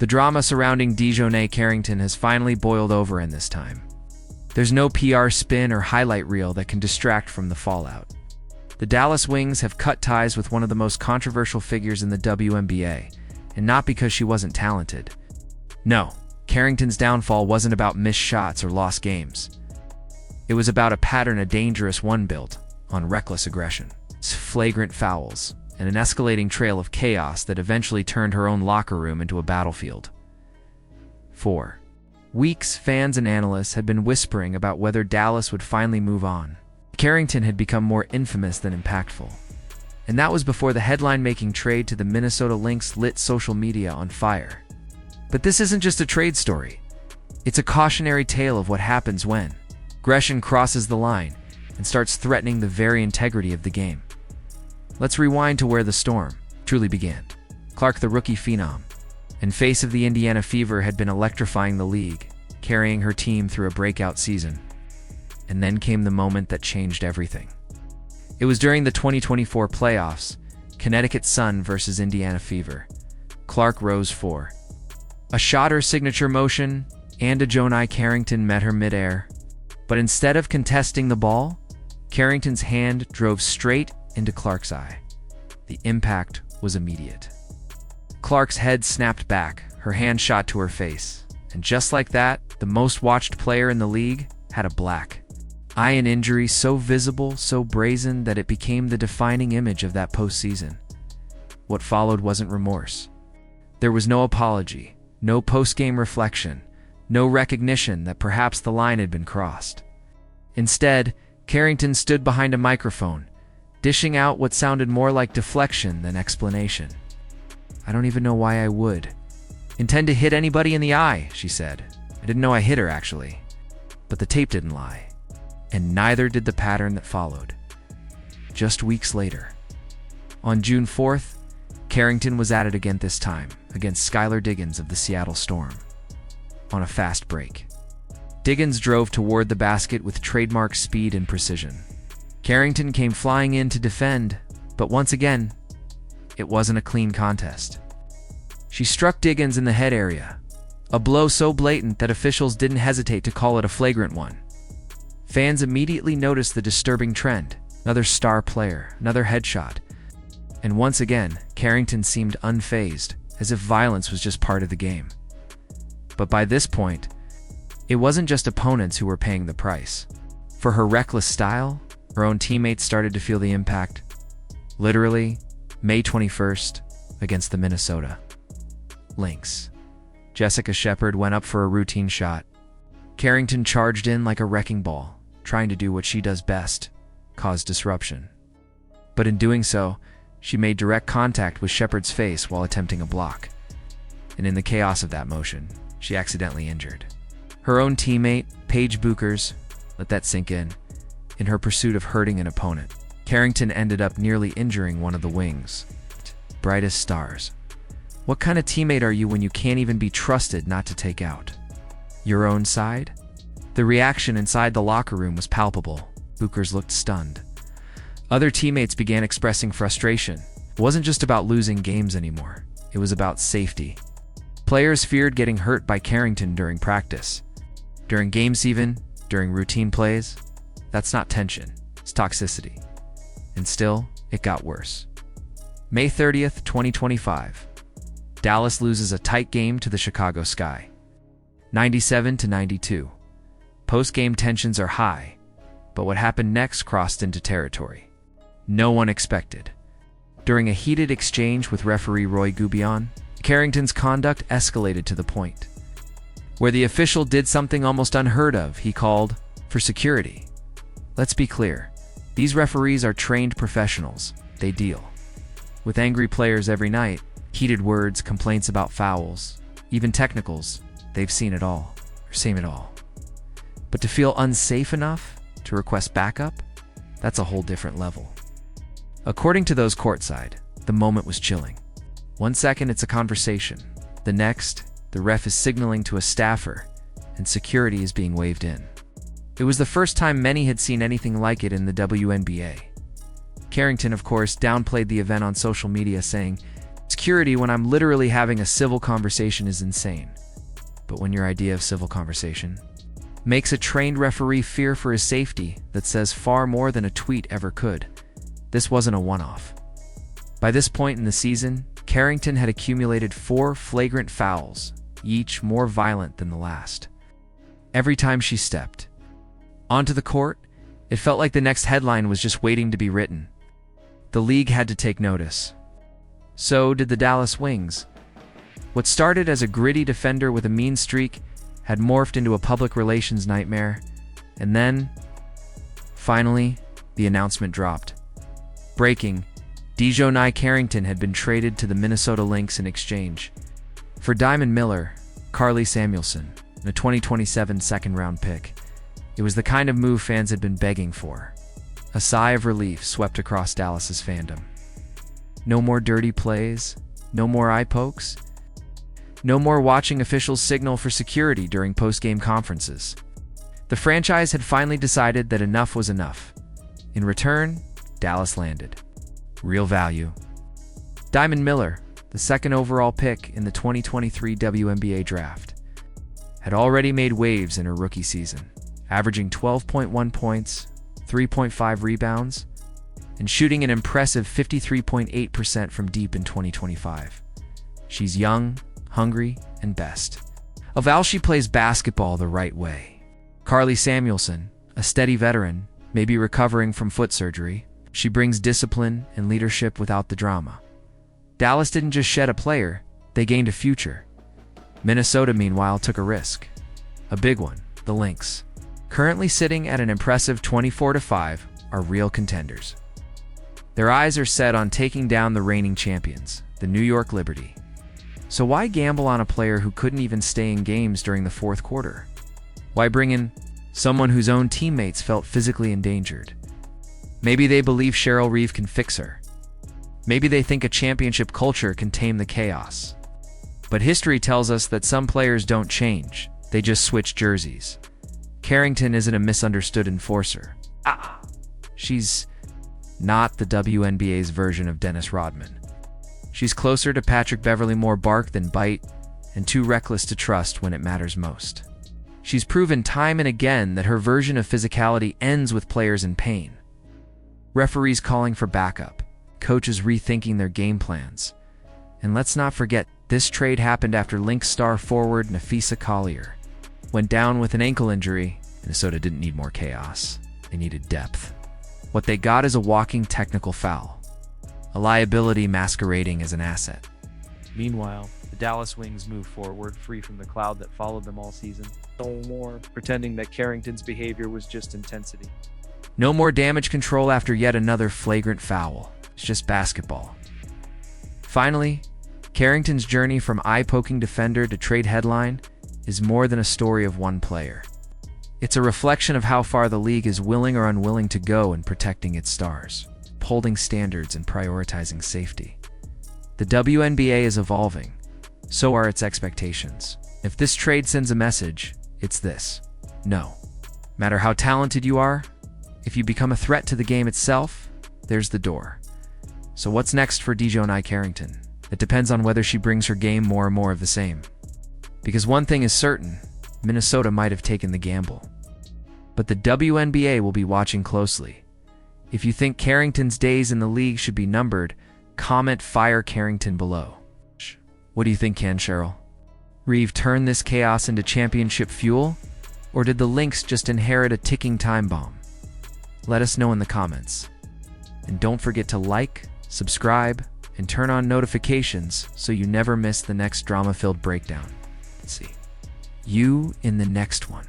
The drama surrounding DiJonai Carrington has finally boiled over in this time. There's no PR spin or highlight reel that can distract from the fallout. The Dallas Wings have cut ties with one of the most controversial figures in the WNBA, and not because she wasn't talented. No, Carrington's downfall wasn't about missed shots or lost games. It was about a pattern of dangerous one built on reckless aggression, flagrant fouls, and an escalating trail of chaos that eventually turned her own locker room into a battlefield. For weeks, fans and analysts had been whispering about whether Dallas would finally move on. Carrington had become more infamous than impactful. And that was before the headline-making trade to the Minnesota Lynx lit social media on fire. But this isn't just a trade story. It's a cautionary tale of what happens when aggression crosses the line and starts threatening the very integrity of the game. Let's rewind to where the storm truly began. Clark, the rookie phenom and face of the Indiana Fever, had been electrifying the league, carrying her team through a breakout season. And then came the moment that changed everything. It was during the 2024 playoffs, Connecticut Sun versus Indiana Fever. Clark rose for a shot, her signature motion, and DiJonai Carrington met her midair. But instead of contesting the ball, Carrington's hand drove straight into Clark's eye. The impact was immediate. Clark's head snapped back, her hand shot to her face, and just like that, the most watched player in the league had a black eye, an injury so visible, so brazen, that it became the defining image of that postseason. What followed wasn't remorse. There was no apology, no post-game reflection, no recognition that perhaps the line had been crossed. Instead, Carrington stood behind a microphone, dishing out what sounded more like deflection than explanation. "I don't even know why I would intend to hit anybody in the eye," she said. "I didn't know I hit her, actually." But the tape didn't lie. And neither did the pattern that followed. Just weeks later, on June 4th, Carrington was at it again, this time against Skylar Diggins of the Seattle Storm. On a fast break, Diggins drove toward the basket with trademark speed and precision. Carrington came flying in to defend, but once again, it wasn't a clean contest. She struck Diggins in the head area, a blow so blatant that officials didn't hesitate to call it a flagrant one. Fans immediately noticed the disturbing trend: another star player, another headshot. And once again, Carrington seemed unfazed, as if violence was just part of the game. But by this point, it wasn't just opponents who were paying the price. For her reckless style, her own teammates started to feel the impact. Literally, May 21st, against the Minnesota Lynx, Jessica Shepard went up for a routine shot. Carrington charged in like a wrecking ball, trying to do what she does best: cause disruption. But in doing so, she made direct contact with Shepard's face while attempting a block. And in the chaos of that motion, she accidentally injured her own teammate, Paige Buchers. Let that sink in her pursuit of hurting an opponent, Carrington ended up nearly injuring one of the Wings' brightest stars. What kind of teammate are you when you can't even be trusted not to take out your own side? The reaction inside the locker room was palpable. Buchers looked stunned. Other teammates began expressing frustration. It wasn't just about losing games anymore. It was about safety. Players feared getting hurt by Carrington during practice, during games, even during routine plays. That's not tension, it's toxicity. And still, it got worse. May 30th, 2025. Dallas loses a tight game to the Chicago Sky, 97-92. Post-game tensions are high, but what happened next crossed into territory no one expected. During a heated exchange with referee Roy Gubion, Carrington's conduct escalated to the point where the official did something almost unheard of. He called for security. Let's be clear, these referees are trained professionals. They deal with angry players every night. Heated words, complaints about fouls, even technicals. They've seen it all, or seen it all. But to feel unsafe enough to request backup, that's a whole different level. According to those courtside, the moment was chilling. 1 second, it's a conversation. The next, the ref is signaling to a staffer, and security is being waved in. It was the first time many had seen anything like it in the WNBA. Carrington, of course, downplayed the event on social media, saying, Security when I'm literally having a civil conversation is insane. But when your idea of civil conversation makes a trained referee fear for his safety, that says far more than a tweet ever could. This wasn't a one-off. By this point in the season, Carrington had accumulated 4 flagrant fouls, each more violent than the last. Every time she stepped onto the court, it felt like the next headline was just waiting to be written. The league had to take notice. So did the Dallas Wings. What started as a gritty defender with a mean streak had morphed into a public relations nightmare, and then, finally, the announcement dropped. Breaking: DiJonai Carrington had been traded to the Minnesota Lynx in exchange for Diamond Miller, Carly Samuelson, and a 2027 second-round pick. It was the kind of move fans had been begging for. A sigh of relief swept across Dallas's fandom. No more dirty plays, no more eye pokes, no more watching officials signal for security during post-game conferences. The franchise had finally decided that enough was enough. In return, Dallas landed real value. Diamond Miller, the second overall pick in the 2023 WNBA draft, had already made waves in her rookie season, averaging 12.1 points, 3.5 rebounds, and shooting an impressive 53.8% from deep in 2025. She's young, hungry, and best of all, she plays basketball the right way. Carly Samuelson, a steady veteran, may be recovering from foot surgery. She brings discipline and leadership without the drama. Dallas didn't just shed a player, they gained a future. Minnesota, meanwhile, took a risk. A big one, the Lynx, currently sitting at an impressive 24-5, are real contenders. Their eyes are set on taking down the reigning champions, the New York Liberty. So why gamble on a player who couldn't even stay in games during the fourth quarter? Why bring in someone whose own teammates felt physically endangered? Maybe they believe Cheryl Reeve can fix her. Maybe they think a championship culture can tame the chaos. But history tells us that some players don't change, they just switch jerseys. Carrington isn't a misunderstood enforcer. She's not the WNBA's version of Dennis Rodman. She's closer to Patrick Beverley, more bark than bite, and too reckless to trust when it matters most. She's proven time and again that her version of physicality ends with players in pain. Referees calling for backup, coaches rethinking their game plans. And let's not forget, this trade happened after Lynx star forward Napheesa Collier went down with an ankle injury. Minnesota didn't need more chaos. They needed depth. What they got is a walking technical foul, a liability masquerading as an asset. Meanwhile, the Dallas Wings move forward, free from the cloud that followed them all season. No more pretending that Carrington's behavior was just intensity. No more damage control after yet another flagrant foul. It's just basketball. Finally, Carrington's journey from eye-poking defender to trade headline is more than a story of one player. It's a reflection of how far the league is willing or unwilling to go in protecting its stars, upholding standards and prioritizing safety. The WNBA is evolving. So are its expectations. If this trade sends a message, it's this: no matter how talented you are, if you become a threat to the game itself, there's the door. So what's next for DiJonai Carrington? It depends on whether she brings her game more and more of the same. Because one thing is certain, Minnesota might have taken the gamble. But the WNBA will be watching closely. If you think Carrington's days in the league should be numbered, comment "Fire Carrington" below. What do you think, Cheryl? Reeve turned this chaos into championship fuel? Or did the Lynx just inherit a ticking time bomb? Let us know in the comments. And don't forget to like, subscribe, and turn on notifications so you never miss the next drama-filled breakdown. See you in the next one.